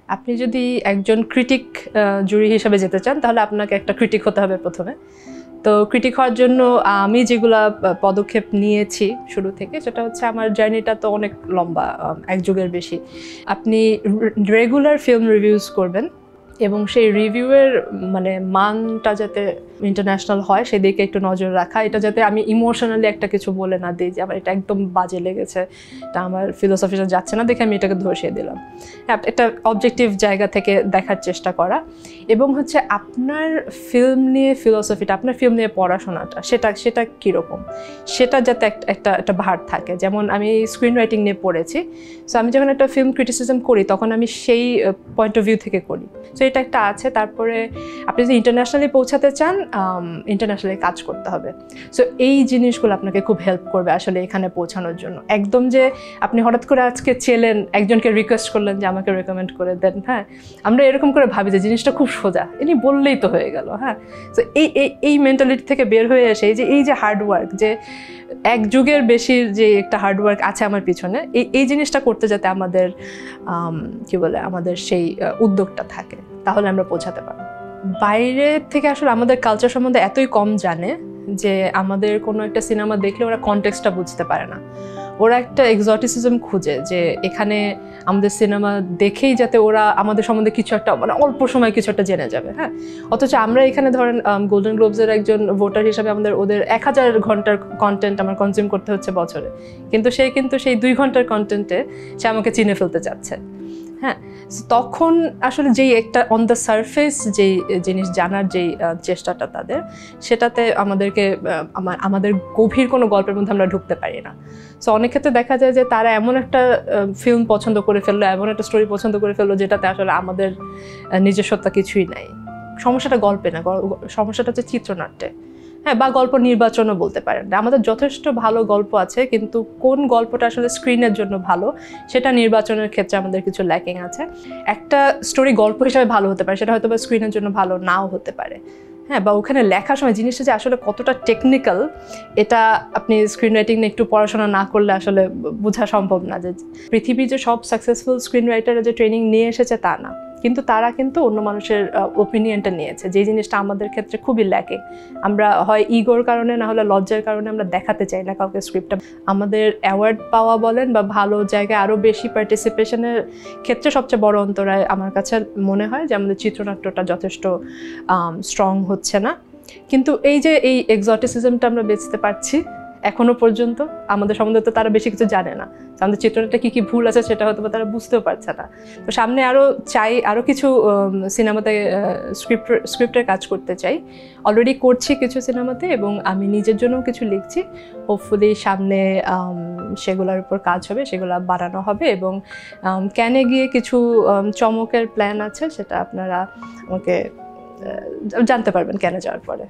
আপনি যদি একজন ক্রিটিক জুরি হিসেবে যেতে চান তাহলে আপনাকে একটা ক্রিটিক হতে হবে প্রথমে। তো ক্রিটিক হওয়ার জন্য আমি যেগুলা পদক্ষেপ নিয়েছি শুরু থেকে, সেটা হচ্ছে আমার জার্নিটা তো অনেক লম্বা, 1 যুগের বেশি। আপনি রেগুলার ফিল্ম রিভিউজ করবেন এবং সেই রিভিউয়ের মানে মানটা যাতে ইন্টারন্যাশনাল হয় সেদিকে একটু নজর রাখা। এটা যাতে আমি ইমোশনালি একটা কিছু বলে না দিই যে আমার এটা একদম বাজে লেগেছে, এটা আমার ফিলোসফিতে যাচ্ছে না দেখে আমি এটাকে ধসিয়ে দিলাম। একটা অবজেক্টিভ জায়গা থেকে দেখার চেষ্টা করা, এবং হচ্ছে আপনার ফিল্ম নিয়ে ফিলোসফিটা, আপনার ফিল্ম নিয়ে পড়াশোনাটা সেটা কীরকম সেটা যাতে একটা ভার থাকে। যেমন আমি স্ক্রিন রাইটিং নিয়ে পড়েছি, সো আমি যখন একটা ফিল্ম ক্রিটিসিজম করি তখন আমি সেই পয়েন্ট অফ ভিউ থেকে করি। সো এটা একটা আছে। তারপরে আপনি যদি ইন্টারন্যাশনালি পৌঁছাতে চান, ইন্টারন্যাশনালি কাজ করতে হবে। সো এই জিনিসগুলো আপনাকে খুব হেল্প করবে আসলে এখানে পৌঁছানোর জন্য। একদম যে আপনি হঠাৎ করে আজকে চেলেন, একজনকে রিকোয়েস্ট করলেন যে আমাকে রেকমেন্ড করে দেন, হ্যাঁ, আমরা এরকম করে ভাবি যে জিনিসটা খুব সোজা, ইনি বললেই তো হয়ে গেল। হ্যাঁ, সো এই মেন্টালিটি থেকে বের হয়ে এসে এই যে হার্ডওয়ার্ক, যে 1 যুগের বেশি যে একটা হার্ডওয়ার্ক আছে আমার পিছনে, এই জিনিসটা করতে যাতে আমাদের কি বলে আমাদের সেই উদ্যোগটা থাকে, তাহলে আমরা পৌঁছাতে পারবো। বাইরে থেকে আসলে আমাদের কালচার সম্বন্ধে এতই কম জানে যে আমাদের কোনো একটা সিনেমা দেখলে ওরা কনটেক্সটটা বুঝতে পারে না। ওরা একটা এক্সোটিসিজম খুঁজে যে এখানে আমাদের সিনেমা দেখেই যাতে ওরা আমাদের সম্বন্ধে কিছু একটা মানে অল্প সময় কিছু একটা জেনে যাবে। হ্যাঁ, অথচ আমরা এখানে ধরেন গোল্ডেন গ্লোবসের একজন ভোটার হিসাবে ওদের 1000 ঘন্টার কন্টেন্ট আমার কনজিউম করতে হচ্ছে বছরে, কিন্তু সেই 2 ঘন্টার কন্টেন্টে সে আমাকে চিনে ফেলতে চাচ্ছে। হ্যাঁ, তখন আসলে যেই একটা অন দ্য সারফেস যেই জিনিস জানার যেই চেষ্টাটা তাদের, সেটাতে আমাদের গভীর কোনো গল্পের মধ্যে আমরা ঢুকতে পারি না। সো অনেক ক্ষেত্রে দেখা যায় যে তারা এমন একটা ফিল্ম পছন্দ করে ফেললো, এমন একটা স্টোরি পছন্দ করে ফেললো যেটাতে আসলে আমাদের নিজস্বতা কিছুই নাই। সমস্যাটা গল্পে না, সমস্যাটা হচ্ছে চিত্রনাট্যে। হ্যাঁ, বা গল্প নির্বাচনও বলতে পারেন। আমাদের যথেষ্ট ভালো গল্প আছে, কিন্তু কোন গল্পটা আসলে স্ক্রিনের জন্য ভালো সেটা নির্বাচনের ক্ষেত্রে আমাদের কিছু ল্যাকিং আছে। একটা স্টোরি গল্প হিসাবে ভালো হতে পারে, সেটা হয়তো বা স্ক্রিনের জন্য ভালো নাও হতে পারে। হ্যাঁ, বা ওখানে লেখার সময় জিনিসটা যে আসলে কতটা টেকনিক্যাল, এটা আপনি স্ক্রিন রাইটিং নিয়ে একটু পড়াশোনা না করলে আসলে বোঝা সম্ভব না। যে পৃথিবীর যে সব সাকসেসফুল স্ক্রিন রাইটাররা যে ট্রেনিং নিয়ে এসেছে তা না, কিন্তু তারা কিন্তু অন্য মানুষের ওপিনিয়নটা নিয়েছে, যে জিনিসটা আমাদের ক্ষেত্রে খুবই ল্যাকিং। আমরা হয় ইগোর কারণে না হলে লজ্জার কারণে আমরা দেখাতে চাই না কাউকে স্ক্রিপ্টটা। আমাদের অ্যাওয়ার্ড পাওয়া বলেন বা ভালো জায়গায় আরও বেশি পার্টিসিপেশনের ক্ষেত্রে সবচেয়ে বড় অন্তরায় আমার কাছে মনে হয় যে আমাদের চিত্রনাট্যটা যথেষ্ট স্ট্রং হচ্ছে না। কিন্তু এই যে এই এক্সোটিসিজমটা আমরা বেচতে পারছি এখনো পর্যন্ত, আমাদের সম্বন্ধে তো তারা বেশি কিছু জানে না। আমাদের চিত্রনাট্যে কী ভুল আছে সেটা হয়তো তারা বুঝতেও পারছে না। তো সামনে আরও কিছু সিনেমাতে স্ক্রিপ্টের কাজ করতে চাই। অলরেডি করছি কিছু সিনেমাতে, এবং আমি নিজের জন্যও কিছু লিখছি। হোপফুলি সামনে সেগুলোর উপর কাজ হবে, সেগুলো বানানো হবে, এবং ক্যানে গিয়ে কিছু চমকের প্ল্যান আছে, সেটা আপনারা আমাকে জানতে পারবেন ক্যানে যাওয়ার পরে।